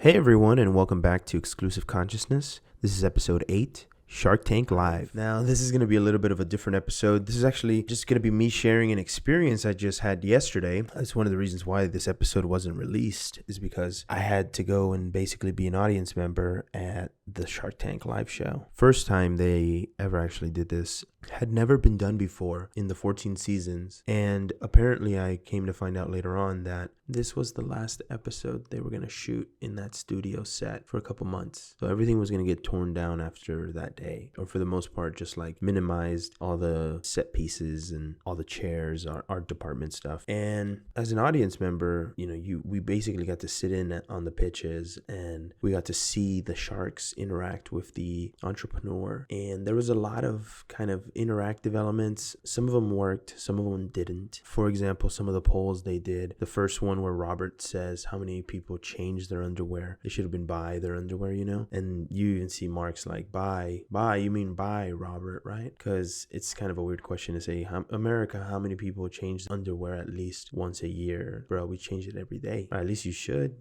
Hey everyone, and welcome back to Exclusive Consciousness. This is episode 8, Shark Tank Live. Now, this is going to be a little bit of a different episode. This is actually just going to be me sharing an experience I just had yesterday. That's one of the reasons why this episode wasn't released, is because I had to go and basically be an audience member at the Shark Tank Live show. First time they ever actually did this. Had never been done before in the 14 seasons, and apparently I came to find out later on that this was the last episode they were going to shoot in that studio set for a couple months. So everything was going to get torn down after that day, or for the most part just like minimized all the set pieces and all the chairs, art department stuff. And as an audience member, we basically got to sit in on the pitches, and we got to see the sharks interact with the entrepreneur, and there was a lot of kind of interactive elements. Some of them worked, some of them didn't. For example, some of the polls they did, the first one where Robert says how many people changed their underwear, they should have been buy their underwear, and you even see Mark's like, buy, you mean buy, Robert, right? Because it's kind of a weird question to say, America, how many people change underwear at least once a year? Bro, we change it every day, or at least you should,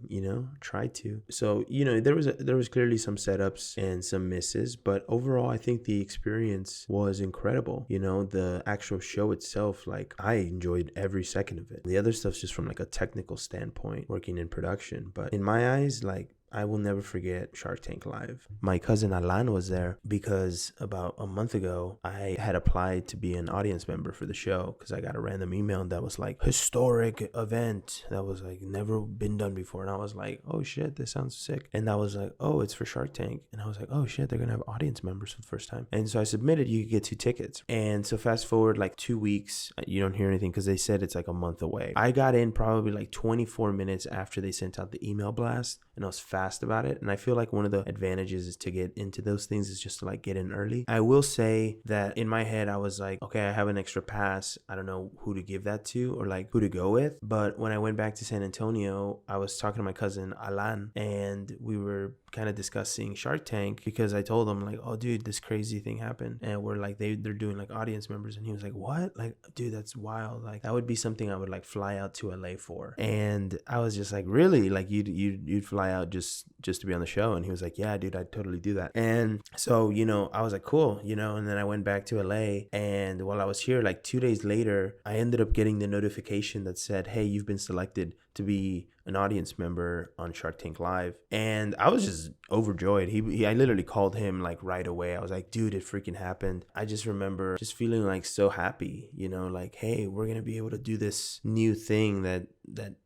try to. So there was clearly some setups and some misses, but overall I think the experience was incredible. The actual show itself, like, I enjoyed every second of it. The other stuff's just from like a technical standpoint, working in production, but in my eyes, like, I will never forget Shark Tank Live. My cousin Alan was there because about a month ago, I had applied to be an audience member for the show because I got a random email that was like, historic event that was like never been done before. And I was like, oh shit, this sounds sick. And I was like, oh, it's for Shark Tank. And I was like, oh shit, they're going to have audience members for the first time. And so I submitted, you could get 2 tickets. And so fast forward like 2 weeks, you don't hear anything because they said it's like a month away. I got in probably like 24 minutes after they sent out the email blast, and I was fast about it. And I feel like one of the advantages is to get into those things is just to like get in early. I will say that in my head, I was like, okay, I have an extra pass. I don't know who to give that to or like who to go with. But when I went back to San Antonio, I was talking to my cousin Alan, and we were kind of discussing Shark Tank because I told him like, oh dude, this crazy thing happened, and we're like, they're doing like audience members. And he was like, what? Like, dude, that's wild. Like, that would be something I would like fly out to LA for. And I was just like, really? Like you'd fly out just to be on the show? And he was like, yeah dude, I'd totally do that. And so I was like, cool, and then I went back to LA, and while I was here, like 2 days later, I ended up getting the notification that said, hey, you've been selected to be an audience member on Shark Tank Live. And I was just overjoyed. I literally called him like right away. I was like, dude, it freaking happened. I just remember just feeling like so happy, like, hey, we're gonna be able to do this new thing that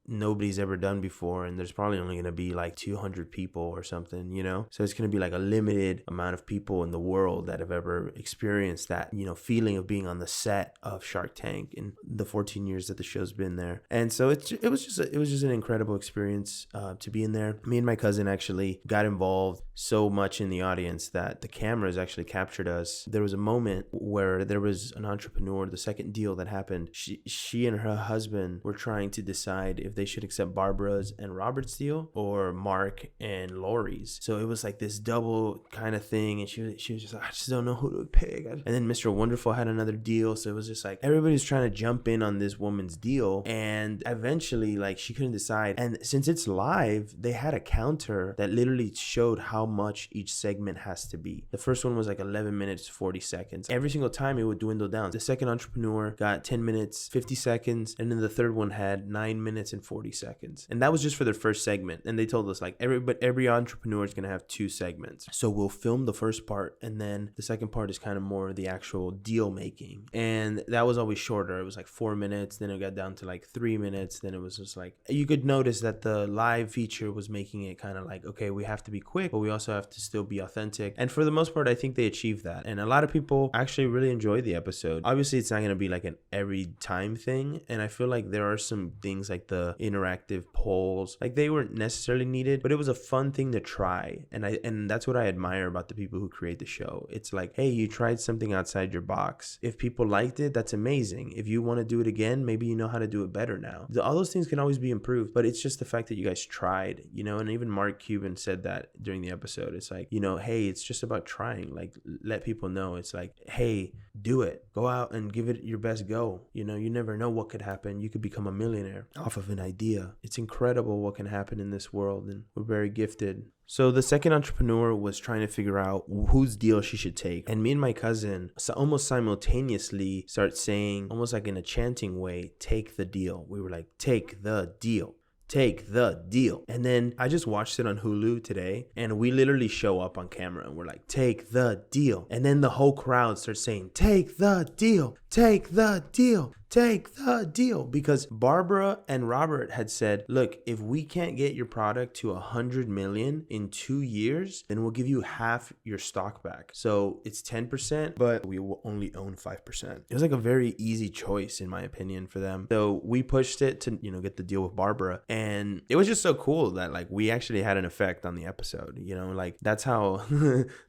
nobody's ever done before, and there's probably only gonna be like 200 people or something, so it's gonna be like a limited amount of people in the world that have ever experienced that feeling of being on the set of Shark Tank in the 14 years that the show's been there. And so it was just an incredible experience to be in there. Me and my cousin actually got involved so much in the audience that the cameras actually captured us. There was a moment where there was an entrepreneur, the second deal that happened, she and her husband were trying to decide if they should accept Barbara's and Robert's deal or Mark and Lori's. So it was like this double kind of thing, and she was just like, I just don't know who to pick. And then Mr. Wonderful had another deal, so it was just like everybody's trying to jump in on this woman's deal, and eventually like she couldn't decide. And since it's live, they had a counter that literally showed how much each segment has to be. The first one was like 11 minutes 40 seconds. Every single time it would dwindle down. The second entrepreneur got 10 minutes 50 seconds, and then the third one had 9 minutes and 40 seconds. And that was just for their first segment. And they told us like every entrepreneur is going to have 2 segments. So we'll film the first part, and then the second part is kind of more the actual deal making. And that was always shorter. It was like 4 minutes, then it got down to like 3 minutes. Then it was just like, you could notice that the live feature was making it kind of like, okay, we have to be quick, but we also have to still be authentic. And for the most part, I think they achieved that. And a lot of people actually really enjoyed the episode. Obviously, it's not going to be like an every time thing. And I feel like there are some things like the interactive polls, like they weren't necessarily needed, but it was a fun thing to try. And that's what I admire about the people who create the show. It's like, hey, you tried something outside your box. If people liked it, that's amazing. If you want to do it again, maybe you know how to do it better now. All those things can always be improved, but it's just the fact that you guys tried, and even Mark Cuban said that during the episode. It's like, hey, it's just about trying. Like, let people know. It's like, hey, do it. Go out and give it your best go. You never know what could happen. You could become a millionaire off of an idea. It's incredible what can happen in this world, and we're very gifted. So the second entrepreneur was trying to figure out whose deal she should take. And me and my cousin almost simultaneously start saying, almost like in a chanting way, take the deal. We were like, take the deal. Take the deal. And then I just watched it on Hulu today, and we literally show up on camera and we're like, take the deal. And then the whole crowd starts saying, take the deal, take the deal, take the deal. Because Barbara and Robert had said, look, if we can't get your product to 100 million in 2 years, then we'll give you half your stock back. So it's 10%, but we will only own 5%. It was like a very easy choice, in my opinion, for them. So we pushed it to, get the deal with Barbara. And it was just so cool that like we actually had an effect on the episode, like that's how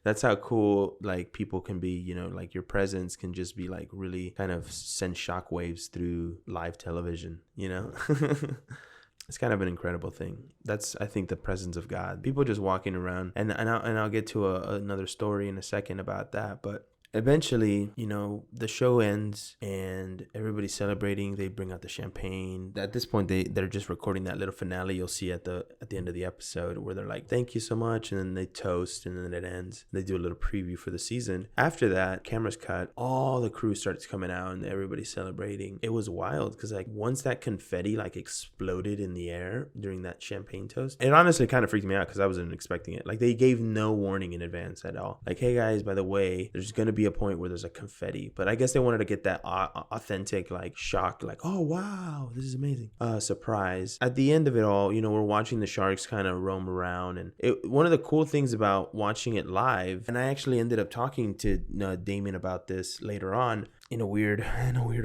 that's how cool like people can be, like your presence can just be like really kind of send shockwaves through live television. It's kind of an incredible thing. That's, I think, the presence of God. People just walking around, and I'll get to another story in a second about that, but eventually, the show ends and everybody's celebrating. They bring out the champagne. At this point, they're just recording that little finale you'll see at the end of the episode where they're like, thank you so much. And then they toast, and then it ends. They do a little preview for the season. After that, cameras cut. All the crew starts coming out and everybody's celebrating. It was wild because like once that confetti like exploded in the air during that champagne toast, it honestly kind of freaked me out because I wasn't expecting it. Like they gave no warning in advance at all. Like, hey guys, by the way, there's going to be a point where there's a confetti, but I guess they wanted to get that authentic like shock, like, oh wow, this is amazing, surprise. At the end of it all, we're watching the sharks kind of roam around, and one of the cool things about watching it live, and I actually ended up talking to Damien about this later on in a weird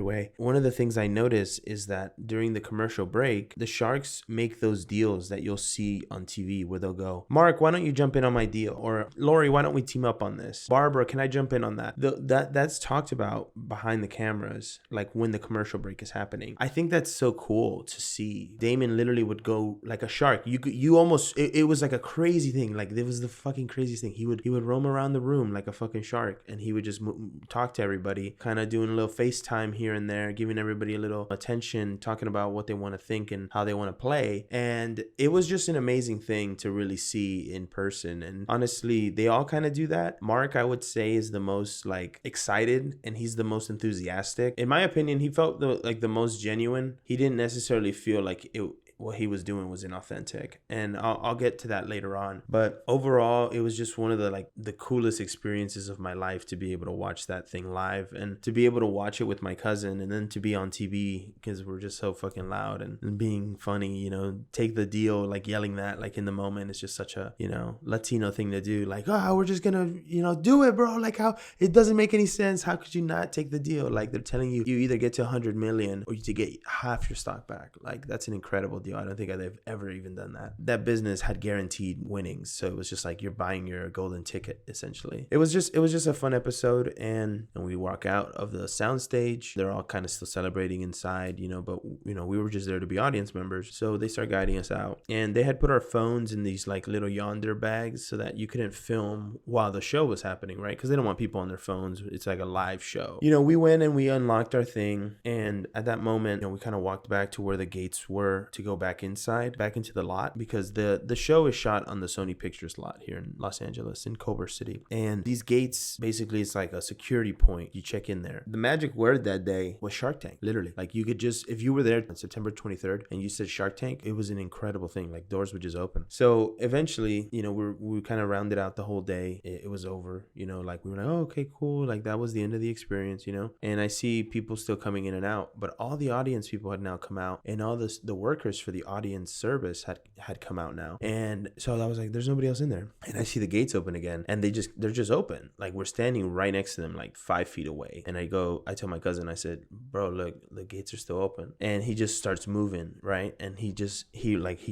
way. One of the things I noticed is that during the commercial break, the sharks make those deals that you'll see on TV where they'll go, Mark, why don't you jump in on my deal? Or Lori, why don't we team up on this? Barbara, can I jump in on that? That's talked about behind the cameras, like when the commercial break is happening. I think that's so cool to see. Damon literally would go like a shark. You almost, it was like a crazy thing. Like it was the fucking craziest thing. He would roam around the room like a fucking shark, and he would just talk to everybody, kind of doing a little FaceTime here and there, giving everybody a little attention, talking about what they want to think and how they want to play. And it was just an amazing thing to really see in person. And honestly, they all kind of do that. Mark, I would say, is the most like excited, and he's the most enthusiastic. In my opinion, he felt the most genuine. He didn't necessarily feel like what he was doing was inauthentic, and I'll get to that later on. But overall, it was just one of the coolest experiences of my life to be able to watch that thing live, and to be able to watch it with my cousin, and then to be on TV because we're just so fucking loud and being funny, take the deal, like yelling that like in the moment is just such a Latino thing to do. Like, oh, we're just gonna do it, bro. Like, how it doesn't make any sense. How could you not take the deal? Like, they're telling you either get to 100 million or you to get half your stock back. Like, that's an incredible deal. I don't think I've ever even done that. That business had guaranteed winnings, so it was just like you're buying your golden ticket essentially. It was just a fun episode, and we walk out of the soundstage. They're all kind of still celebrating inside, but we were just there to be audience members. So they start guiding us out, and they had put our phones in these like little yonder bags so that you couldn't film while the show was happening, right? Because they don't want people on their phones. It's like a live show. We went and we unlocked our thing, and at that moment, we kind of walked back to where the gates were to go back into the lot, because the show is shot on the Sony Pictures lot here in Los Angeles, in Culver City. And these gates, basically, it's like a security point. You check in there. The magic word that day was Shark Tank, literally. Like, you could just, if you were there on September 23rd and you said Shark Tank, it was an incredible thing. Like, doors would just open. So eventually, we kind of rounded out the whole day. It was over, like we were like, oh, okay, cool. Like, that was the end of the experience, and I see people still coming in and out, but all the audience people had now come out, and all the workers for the audience service had come out now. And so I was like, there's nobody else in there. And I see the gates open again, and they're just open. Like, we're standing right next to them, like 5 feet away. And I tell my cousin, I said, bro, look, the gates are still open. And he just starts moving, right? And he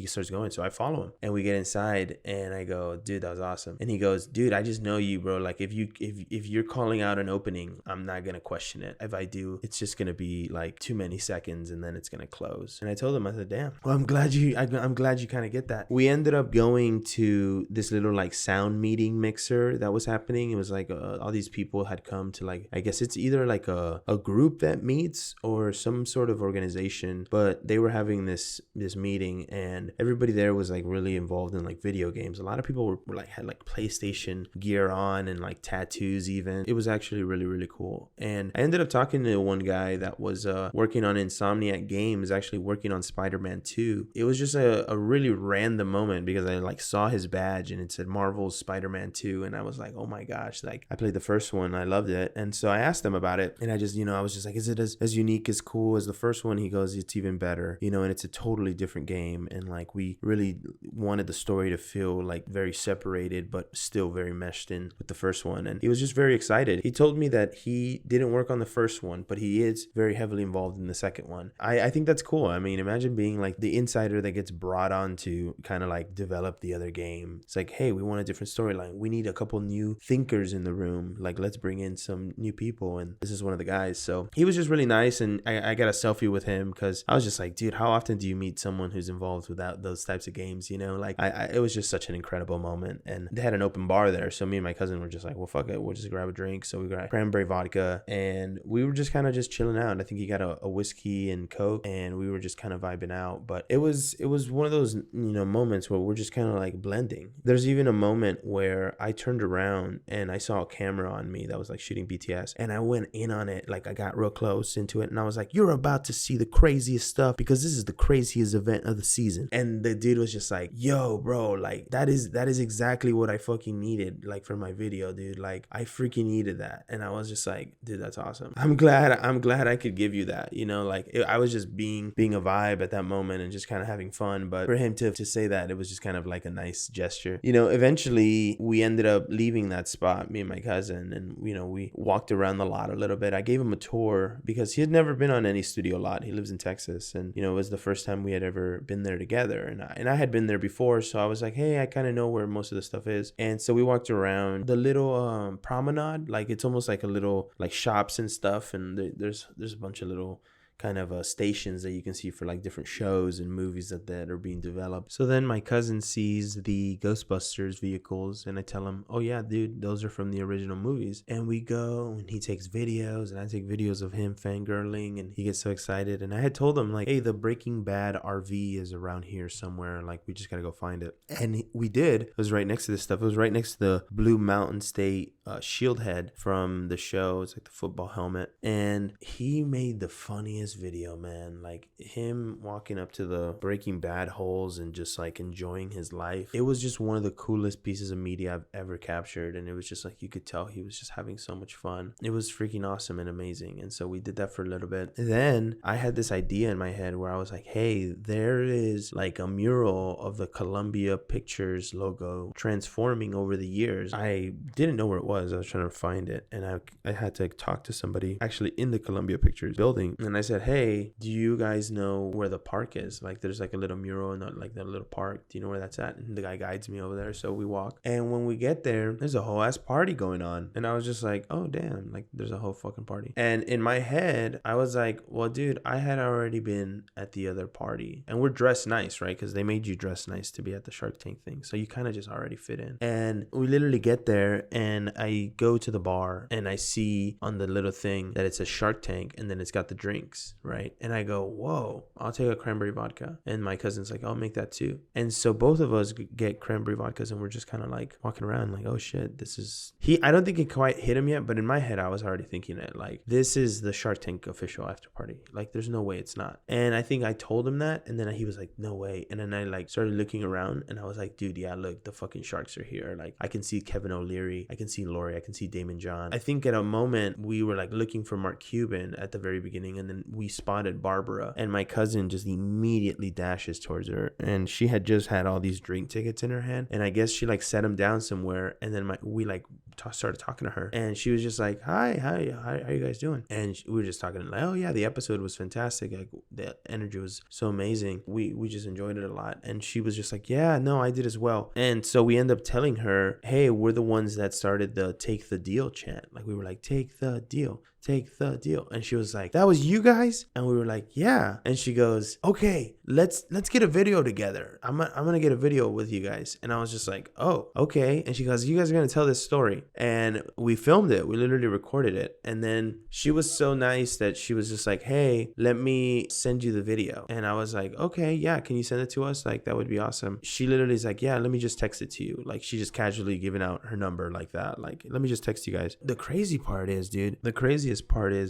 starts going. So I follow him, and we get inside, and I go, dude, that was awesome. And he goes, dude, I just know you, bro. Like, if you're calling out an opening, I'm not gonna question it. If I do, it's just gonna be like too many seconds, and then it's gonna close. And I told him, I said, damn, Well, I'm glad you kind of get that. We ended up going to this little like sound meeting mixer that was happening. It was like all these people had come to, like, I guess it's either like a group that meets or some sort of organization, but they were having this meeting, and everybody there was like really involved in like video games. A lot of people were like had like PlayStation gear on and like tattoos even. It was actually really, really cool. And I ended up talking to one guy that was working on Insomniac Games, actually working on Spider-Man 2. It was just a really random moment because I like saw his badge and it said Marvel's Spider-Man 2, and I was like, oh my gosh, like I played the first one, I loved it. And so I asked him about it, and I just, I was just like, is it as unique, as cool as the first one? He goes, it's even better, and it's a totally different game, and like we really wanted the story to feel like very separated but still very meshed in with the first one. And he was just very excited. He told me that he didn't work on the first one, but he is very heavily involved in the second one. I think that's cool. I mean, imagine being like the insider that gets brought on to kind of like develop the other game. It's like, hey, we want a different storyline. We need a couple new thinkers in the room. Like, let's bring in some new people. And this is one of the guys. So he was just really nice. And I got a selfie with him because I was just like, dude, how often do you meet someone who's involved with those types of games? Like it was just such an incredible moment. And they had an open bar there. So me and my cousin were just like, well, fuck it. We'll just grab a drink. So we got cranberry vodka and we were just kind of just chilling out. I think he got a whiskey and Coke, and we were just kind of vibing out. But it was one of those, moments where we're just kind of like blending. There's even a moment where I turned around and I saw a camera on me that was like shooting BTS, and I went in on it. Like I got real close into it, and I was like, you're about to see the craziest stuff because this is the craziest event of the season. And the dude was just like, yo, bro, like that is exactly what I fucking needed, like for my video, dude. Like I freaking needed that. And I was just like, dude, that's awesome. I'm glad I could give you that, I was just being a vibe at that moment and just kind of having fun. But for him to say that, it was just kind of like a nice gesture. Eventually we ended up leaving that spot, me and my cousin, and we walked around the lot a little bit. I gave him a tour because he had never been on any studio lot. He lives in Texas, and it was the first time we had ever been there together, and I had been there before, so I was like, hey, I kind of know where most of the stuff is. And so we walked around the little promenade. Like it's almost like a little like shops and stuff, and there's a bunch of little kind of stations that you can see for like different shows and movies that are being developed. So then my cousin sees the Ghostbusters vehicles, and I tell him, oh yeah, dude, those are from the original movies. And we go and he takes videos, and I take videos of him fangirling, and he gets so excited. And I had told him like, hey, the Breaking Bad RV is around here somewhere, like we just gotta go find it. And we did. It was right next to this stuff. It was right next to the Blue Mountain State shield head from the show. It's like the football helmet. And he made the funniest video, man. Like him walking up to the Breaking Bad holes and just like enjoying his life. It was just one of the coolest pieces of media I've ever captured, and it was just like you could tell he was just having so much fun. It was freaking awesome and amazing. And so we did that for a little bit. Then I had this idea in my head where I was like, hey, there is like a mural of the Columbia Pictures logo transforming over the years. I didn't know where it was. I was trying to find it, and I had to talk to somebody actually in the Columbia Pictures building, and I said, hey, do you guys know where the park is? Like there's like a little mural in like the little park. Do you know where that's at? And the guy guides me over there. So we walk, and when we get there, there's a whole ass party going on. And I was just like, oh damn, like there's a whole fucking party. And in my head, I was like, well, dude, I had already been at the other party, and we're dressed nice, right? Because they made you dress nice to be at the Shark Tank thing. So you kind of just already fit in. And we literally get there, and I go to the bar, and I see on the little thing that it's a Shark Tank, and then it's got the drinks, right? And I go, whoa, I'll take a cranberry vodka. And my cousin's like, I'll make that too. And so both of us get cranberry vodkas, and we're just kind of like walking around like, oh shit, this is I don't think it quite hit him yet, but in my head I was already thinking it like, this is the Shark Tank official after party. Like there's no way it's not. And I think I told him that, and then he was like, no way. And then I like started looking around, and I was like, dude, yeah, look, the fucking sharks are here. Like I can see Kevin O'Leary, I can see Lori, I can see Damon John. I think at a moment we were like looking for Mark Cuban at the very beginning, and then we spotted Barbara, and my cousin just immediately dashes towards her, and she had just had all these drink tickets in her hand, and I guess she like set them down somewhere, and then we like started talking to her, and she was just like, hi, how you guys doing? And we were just talking like, oh yeah, the episode was fantastic, like the energy was so amazing, we just enjoyed it a lot. And she was just like, yeah, no, I did as well. And so we end up telling her, hey, we're the ones that started the take the deal chant. Like we were like, take the deal, take the deal. And she was like, that was you guys? And we were like, yeah. And she goes, okay, let's get a video together. I'm gonna get a video with you guys. And I was just like, oh, okay. And she goes, you guys are gonna tell this story. And we filmed it. We literally recorded it. And then she was so nice that she was just like, hey, let me send you the video. And I was like, okay, yeah, can you send it to us? Like, that would be awesome. She literally is like, yeah, let me just text it to you. Like, she just casually giving out her number like that. Like, let me just text you guys. The craziest part is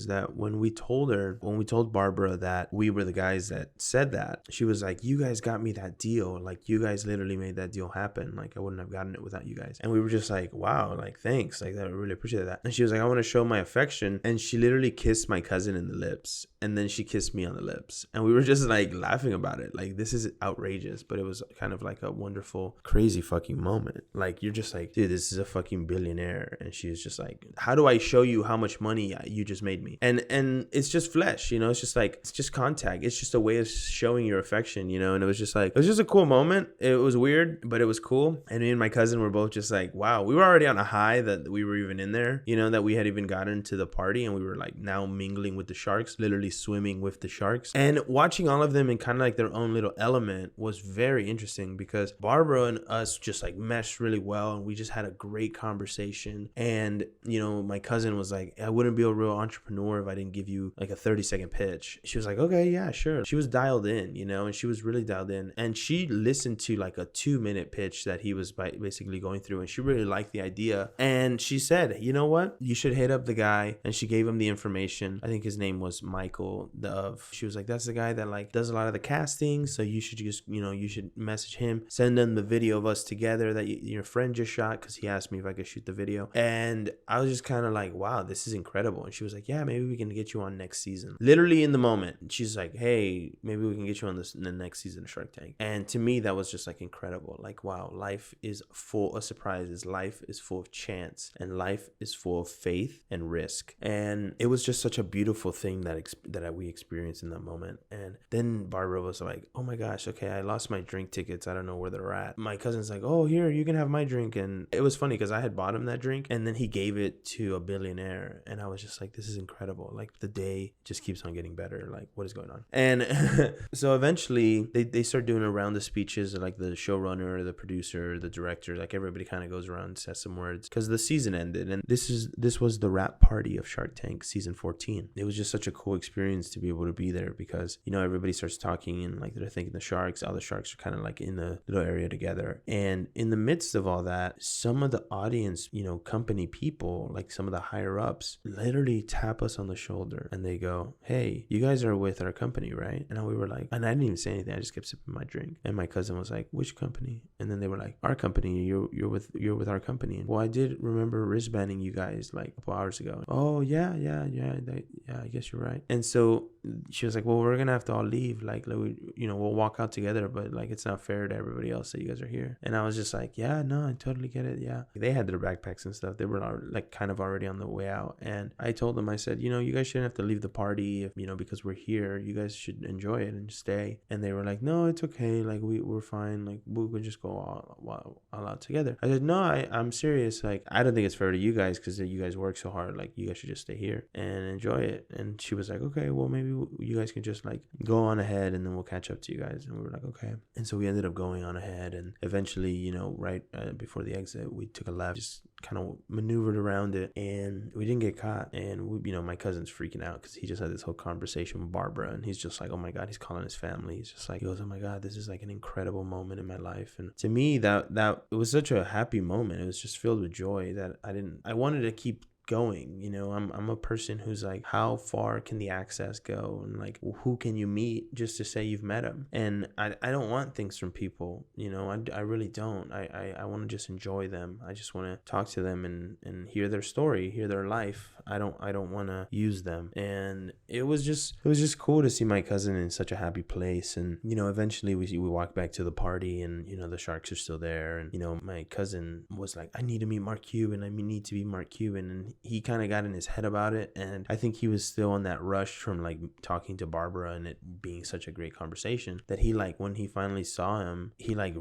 that when we told Barbara that we were the guys that said that, she was like, you guys got me that deal. Like, you guys literally made that deal happen. Like, I wouldn't have gotten it without you guys. And we were just like, wow, like, thanks. Like, I really appreciate that. And she was like, I want to show my affection. And she literally kissed my cousin in the lips. And then she kissed me on the lips. And we were just like laughing about it. Like, this is outrageous, but it was kind of like a wonderful, crazy fucking moment. Like, you're just like, dude, this is a fucking billionaire. And she was just like, how do I show you how much money you just made me? And it's just flesh, you know, it's just like, it's just contact. It's just a way of showing your affection, you know? And it was just like, it was just a cool moment. It was weird, but it was cool. And me and my cousin were both just like, wow, we were already on a high that we were even in there, you know, that we had even gotten to the party and we were like now mingling with the sharks, literally swimming with the sharks. And watching all of them in kind of like their own little element was very interesting because Barbara and us just like meshed really well. And we just had a great conversation. And, you know, my cousin was like, I wouldn't be a real entrepreneur if I didn't give you like a 30-second pitch. She was like, okay, yeah, sure. She was dialed in, you know, and she was really dialed in. And she listened to like a 2-minute pitch that he was basically going through. And she really liked the idea. And she said, you know what? You should hit up the guy. And she gave him the information. I think his name was Michael Dove. She was like, that's the guy that like does a lot of the casting. So you should just, you know, you should message him, send him the video of us together that your friend just shot. Cause he asked me if I could shoot the video. And I was just kind of like, wow, this is incredible. And she was like, yeah, maybe we can get you on next season. Literally in the moment, she's like, hey, maybe we can get you on this in the next season of Shark Tank. And to me, that was just like incredible. Like, wow, life is full of surprises. Life is full of chance, and life is full of faith and risk. And it was just such a beautiful thing that we experienced in that moment. And then Barbara was like, oh my gosh, okay, I lost my drink tickets. I don't know where they're at. My cousin's like, oh, here, you can have my drink. And it was funny because I had bought him that drink and then he gave it to a billionaire. And I was just like, this is incredible. Like, the day just keeps on getting better. Like, what is going on? And so eventually they start doing a round of speeches, like the showrunner, the producer, the director, like everybody kind of goes around and says some words because the season ended. And this was the wrap party of Shark Tank season 14. It was just such a cool experience to be able to be there because, you know, everybody starts talking and like they're thanking the sharks. All the sharks are kind of like in the little area together. And in the midst of all that, some of the audience, you know, company people, like some of the higher ups, literally tap us on the shoulder and they go, hey, you guys are with our company, right? And we were like, and I didn't even say anything. I just kept sipping my drink. And my cousin was like, which company? And then they were like, our company. You're with our company. And well, I did remember wristbanding you guys like a couple hours ago. Oh yeah, I guess you're right. And so she was like, well, we're gonna have to all leave. Like we'll walk out together, but like it's not fair to everybody else that you guys are here. And I was just like, yeah, no, I totally get it. Yeah, they had their backpacks and stuff. They were like kind of already on the way out. And I told them, I said, you know, you guys shouldn't have to leave the party, if, you know, because we're here. You guys should enjoy it and stay. And they were like, no, it's okay. Like we're fine. Like we could just go all out together. I said, no, I'm serious. Like I don't think it's fair to you guys because you guys work so hard. Like you guys should just stay here and enjoy it. And she was like, okay, well maybe you guys can just like go on ahead and then we'll catch up to you guys. And we were like, okay. And so we ended up going on ahead, and eventually, you know, right before the exit, we took a left, just kind of maneuvered around it, and we didn't get caught. And we, you know, my cousin's freaking out because he just had this whole conversation with Barbara, and he's just like, oh my god, he's calling his family. He's just like, he goes, oh my god, this is like an incredible moment in my life. And to me, that it was such a happy moment. It was just filled with joy that I wanted to keep going. You know, I'm a person who's like, how far can the access go, and like who can you meet just to say you've met them? And I don't want things from people, you know. I really don't. I want to just enjoy them. I just want to talk to them and hear their story, hear their life. I don't want to use them. And it was just cool to see my cousin in such a happy place. And you know, eventually we walked back to the party, and you know, the sharks are still there. And you know, my cousin was like, I need to meet Mark Cuban. I need to be Mark Cuban. And he kind of got in his head about it, and I think he was still on that rush from like talking to Barbara and it being such a great conversation that he like when he finally saw him, he like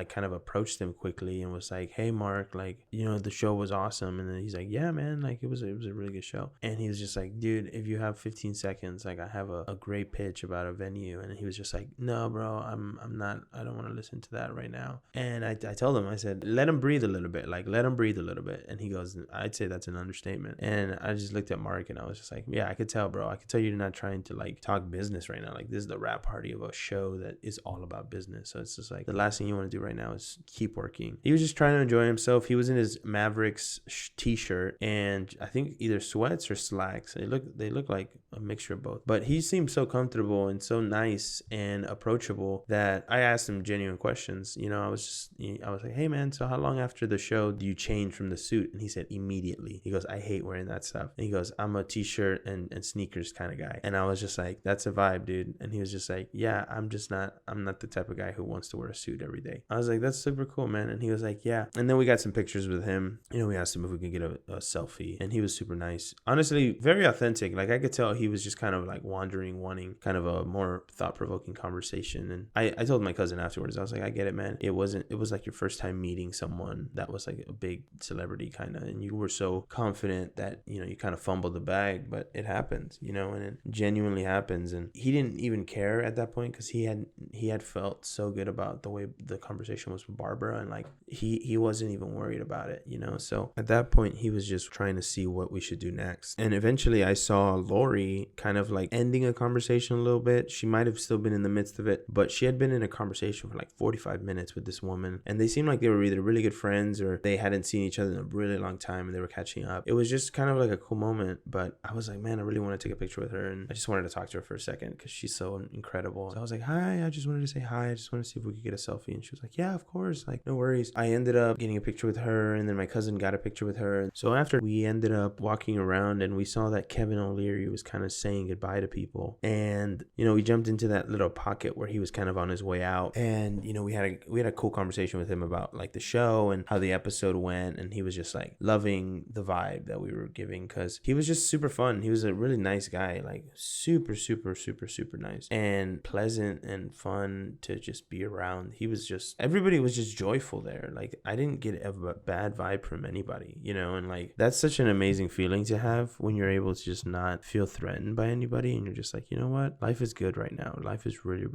kind of approached him quickly and was like, "Hey Mark, like, you know, the show was awesome." And then he's like, "Yeah man, like it was a really good show." And he was just like, "Dude, if you have 15 seconds, like I have a great pitch about a venue." And he was just like, "No bro, I'm not, I don't want to listen to that right now." And I told him, I said, "Let him breathe a little bit, like let him breathe a little bit." And he goes, "I'd say that's an understatement." And I just looked at Mark and I was just like, "Yeah, I could tell, bro. I could tell you're not trying to like talk business right now. Like this is the wrap party of a show that is all about business. So it's just like the last thing you want to do right now is keep working." He was just trying to enjoy himself. He was in his Mavericks t-shirt and I think either sweats or slacks. They look like a mixture of both. But he seemed so comfortable and so nice and approachable that I asked him genuine questions. You know, I was like, "Hey man, so how long after the show do you change from the suit?" And he said, "Immediately." He goes, "I hate wearing that stuff." And he goes, "I'm a t-shirt and sneakers kind of guy." And I was just like, "That's a vibe, dude." And he was just like, "Yeah, I'm not the type of guy who wants to wear a suit every day." I was like, "That's super cool, man." And he was like, "Yeah." And then we got some pictures with him. You know, we asked him if we could get a selfie and he was super nice. Honestly, very authentic. Like I could tell he was just kind of like wanting kind of a more thought-provoking conversation. And I told my cousin afterwards, I was like, "I get it, man. It was like your first time meeting someone that was like a big celebrity kind of, and you were so confident that, you know, you kind of fumbled the bag, but it happens, you know, and it genuinely happens." And he didn't even care at that point because he had felt so good about the way the conversation was with Barbara, and like he wasn't even worried about it, you know. So at that point he was just trying to see what we should do next. And eventually I saw Lori kind of like ending a conversation a little bit. She might have still been in the midst of it, but she had been in a conversation for like 45 minutes with this woman, and they seemed like they were either really good friends or they hadn't seen each other in a really long time and they were catching up. It was just kind of like a cool moment, but I was like, man, I really want to take a picture with her, and I just wanted to talk to her for a second because she's so incredible. So I was like, "Hi, I just wanted to say hi. I just want to see if we could get a selfie." And she was like, "Yeah, of course, like no worries." I ended up getting a picture with her, and then my cousin got a picture with her. So after we ended up walking around and we saw that Kevin O'Leary was kind of saying goodbye to people, and you know, we jumped into that little pocket where he was kind of on his way out, and you know, we had a cool conversation with him about like the show and how the episode went, and he was just like loving the vibe that we were giving because he was just super fun. He was a really nice guy, like super nice and pleasant and fun to just be around. He was just, everybody was just joyful there. Like I didn't get a bad vibe from anybody, you know. And like that's such an amazing feeling to have when you're able to just not feel threatened by anybody, and you're just like, you know what, life is good right now. Life is really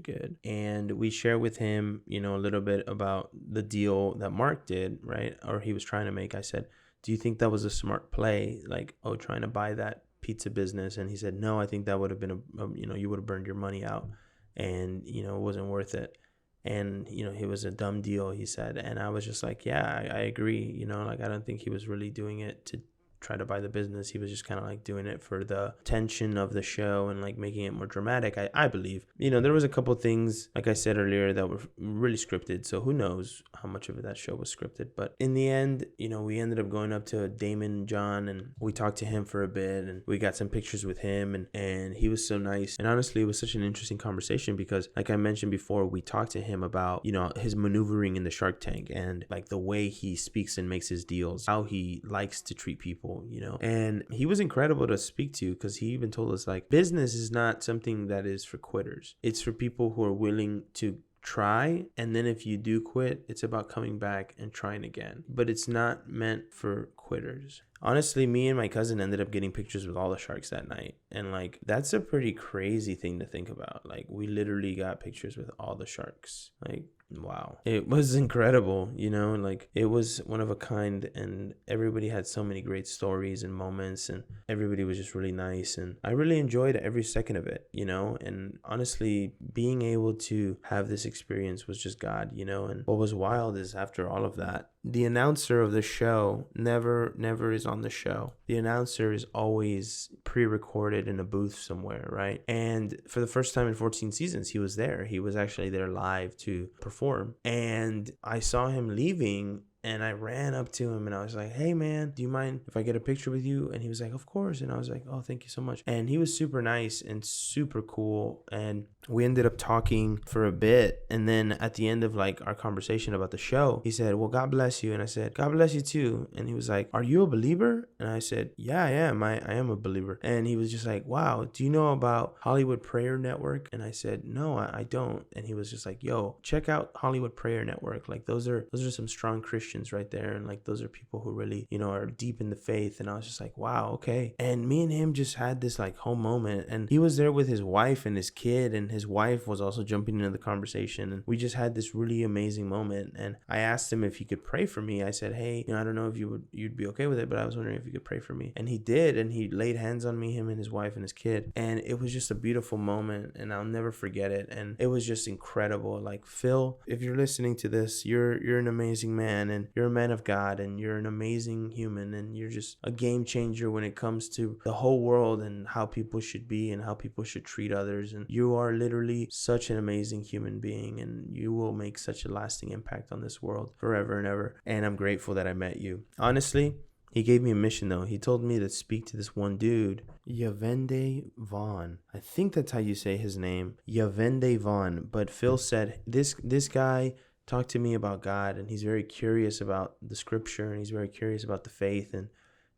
good. And we share with him, you know, a little bit about the deal that Mark did, right, or he was trying to make. I said, "Do you think that was a smart play, like, oh, trying to buy that pizza business?" And he said, "No, I think that would have been you know, you would have burned your money out, and you know, it wasn't worth it. And you know, it was a dumb deal," he said. And I was just like, yeah, I agree. You know, like I don't think he was really doing it to try to buy the business. He was just kind of like doing it for the tension of the show and like making it more dramatic. I believe, you know, there was a couple things, like I said earlier, that were really scripted. So who knows how much of that show was scripted. But in the end, you know, we ended up going up to Damon John and we talked to him for a bit and we got some pictures with him, and he was so nice. And honestly, it was such an interesting conversation because, like I mentioned before, we talked to him about, you know, his maneuvering in the Shark Tank and like the way he speaks and makes his deals, how he likes to treat people, you know. And he was incredible to speak to because he even told us like business is not something that is for quitters. It's for people who are willing to try, and then if you do quit, it's about coming back and trying again, but it's not meant for quitters. Honestly, me and my cousin ended up getting pictures with all the sharks that night, and like that's a pretty crazy thing to think about. Like we literally got pictures with all the sharks. Like wow, it was incredible, you know. Like it was one of a kind, and everybody had so many great stories and moments, and everybody was just really nice, and I really enjoyed every second of it, you know. And honestly, being able to have this experience was just God, you know. And what was wild is after all of that, the announcer of the show never is on the show. The announcer is always pre-recorded in a booth somewhere, right? And for the first time in 14 seasons, he was there. He was actually there live to perform. And I saw him leaving, And I ran up to him and I was like, hey man, do you mind if I get a picture with you? And he was like, of course. And I was like, oh, thank you so much. And he was super nice and super cool. And we ended up talking for a bit. And then at the end of like our conversation about the show, he said, well, God bless you. And I said, God bless you too. And he was like, are you a believer? And I said, yeah, I am. I am a believer. And he was just like, wow, do you know about Hollywood Prayer Network? And I said, no, I don't. And he was just like, yo, check out Hollywood Prayer Network. Like those are some strong Christians right there, and like those are people who really, you know, are deep in the faith. And I was just like, wow, okay. And me and him just had this like whole moment, and he was there with his wife and his kid, and his wife was also jumping into the conversation, and we just had this really amazing moment. And I asked him if he could pray for me. I said, hey, you know, I don't know if you'd be okay with it, but I was wondering if you could pray for me. And he did, and he laid hands on me, him and his wife and his kid, and it was just a beautiful moment, and I'll never forget it. And it was just incredible. Like, Phil, if you're listening to this, you're an amazing man, and you're a man of God, and you're an amazing human, and you're just a game changer when it comes to the whole world and how people should be and how people should treat others. And you are literally such an amazing human being, and you will make such a lasting impact on this world forever and ever. And I'm grateful that I met you. Honestly, he gave me a mission though. He told me to speak to this one dude, Yavende Vaughn. I think that's how you say his name, Yavende Vaughn. But Phil said this guy talked to me about God, and he's very curious about the scripture, and he's very curious about the faith. And,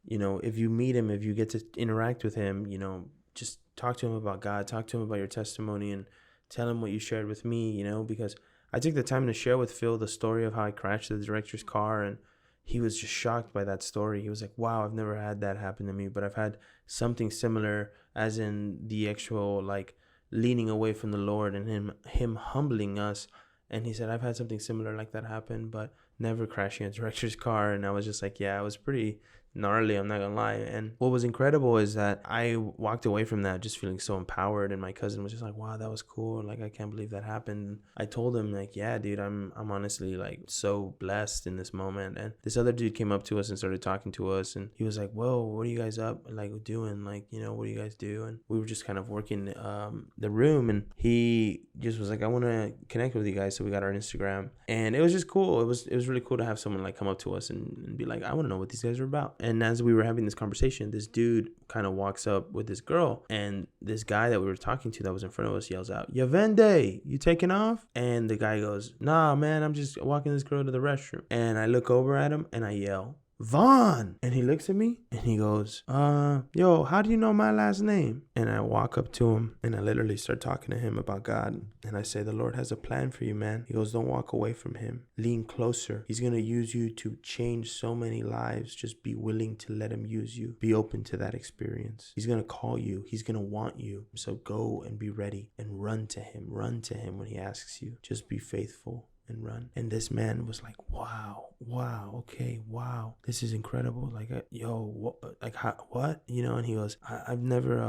you know, if you meet him, if you get to interact with him, you know, just talk to him about God, talk to him about your testimony, and tell him what you shared with me, you know, because I took the time to share with Phil the story of how I crashed the director's car, and he was just shocked by that story. He was like, wow, I've never had that happen to me, but I've had something similar, as in the actual like leaning away from the Lord and him humbling us. And he said, I've had something similar like that happen, but never crashing a director's car. And I was just like, yeah, it was pretty gnarly, I'm not gonna lie. And what was incredible is that I walked away from that just feeling so empowered, and my cousin was just like, wow, that was cool, like I can't believe that happened. I told him like, yeah dude, I'm honestly like so blessed in this moment. And this other dude came up to us and started talking to us, and he was like, whoa, what are you guys up like doing, like, you know, what do you guys do? And we were just kind of working the room, and he just was like, I want to connect with you guys. So we got our Instagram, and it was just cool. It was really cool to have someone like come up to us and be like, I want to know what these guys are about. And as we were having this conversation, this dude kind of walks up with this girl, and this guy that we were talking to that was in front of us yells out, Yavende, you taking off? And the guy goes, nah, man, I'm just walking this girl to the restroom. And I look over at him and I yell, Vaughn. And he looks at me and he goes, yo, how do you know my last name? And I walk up to him and I literally start talking to him about God. And I say, the Lord has a plan for you, man. He goes, don't walk away from him. Lean closer. He's going to use you to change so many lives. Just be willing to let him use you. Be open to that experience. He's going to call you. He's going to want you. So go and be ready and run to him. Run to him when he asks you. Just be faithful and run. And this man was like, wow, okay, wow, this is incredible. Like, yo, what, like, how, what, you know? And he goes, I've never,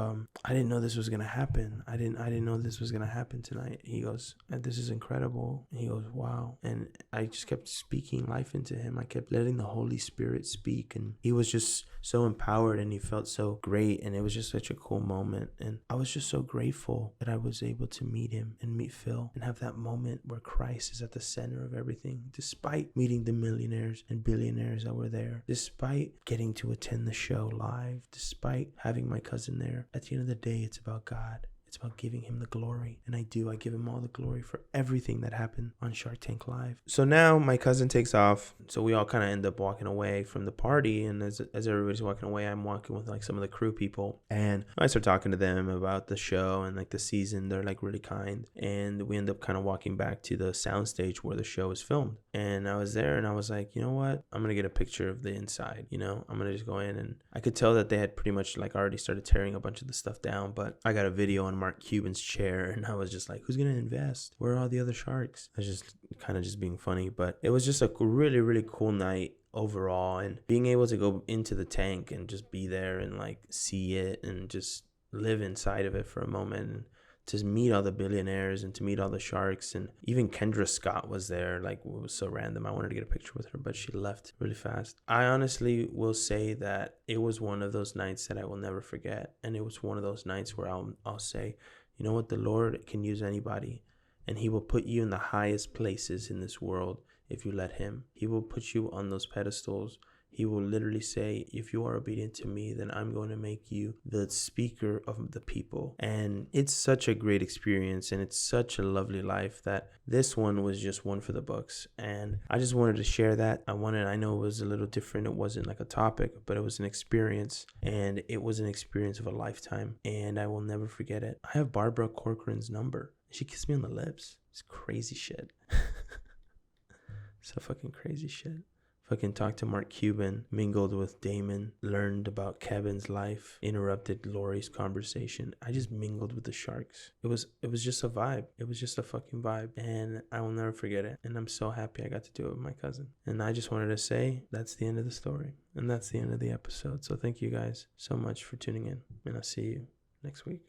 I didn't know this was gonna happen. I didn't know this was gonna happen tonight. He goes, this is incredible. And he goes, wow. And I just kept speaking life into him. I kept letting the Holy Spirit speak, and he was just so empowered, and he felt so great, and it was just such a cool moment. And I was just so grateful that I was able to meet him and meet Phil and have that moment where Christ is at the center of everything, despite meeting the millionaires and billionaires that were there, despite getting to attend the show live, despite having my cousin there. At the end of the day, it's about God. It's about giving him the glory. And I give him all the glory for everything that happened on Shark Tank Live. So now my cousin takes off. So we all kind of end up walking away from the party. And as everybody's walking away, I'm walking with like some of the crew people. And I start talking to them about the show and like the season. They're like really kind. And we end up kind of walking back to the soundstage where the show is filmed. And I was there and I was like, you know what? I'm going to get a picture of the inside. You know, I'm going to just go in. And I could tell that they had pretty much like already started tearing a bunch of the stuff down. But I got a video on Mark Cuban's chair, and I was just like, who's gonna invest? Where are all the other sharks? I was just kind of just being funny, but it was just a really, really cool night overall. And being able to go into the tank and just be there and like see it and just live inside of it for a moment, and to meet all the billionaires and to meet all the sharks. And even Kendra Scott was there. Like, it was so random. I wanted to get a picture with her, but she left really fast. I honestly will say that it was one of those nights that I will never forget. And it was one of those nights where I'll say, you know what, the Lord can use anybody, and he will put you in the highest places in this world if you let him. He will put you on those pedestals. He will literally say, if you are obedient to me, then I'm going to make you the speaker of the people. And it's such a great experience, and it's such a lovely life that this one was just one for the books. And I just wanted to share that. I know it was a little different. It wasn't like a topic, but it was an experience, and it was an experience of a lifetime, and I will never forget it. I have Barbara Corcoran's number. She kissed me on the lips. It's crazy shit. So fucking crazy shit. Fucking talked to Mark Cuban, mingled with Damon, learned about Kevin's life, interrupted Lori's conversation. I just mingled with the sharks. It was just a vibe. It was just a fucking vibe. And I will never forget it. And I'm so happy I got to do it with my cousin. And I just wanted to say that's the end of the story. And that's the end of the episode. So thank you guys so much for tuning in. And I'll see you next week.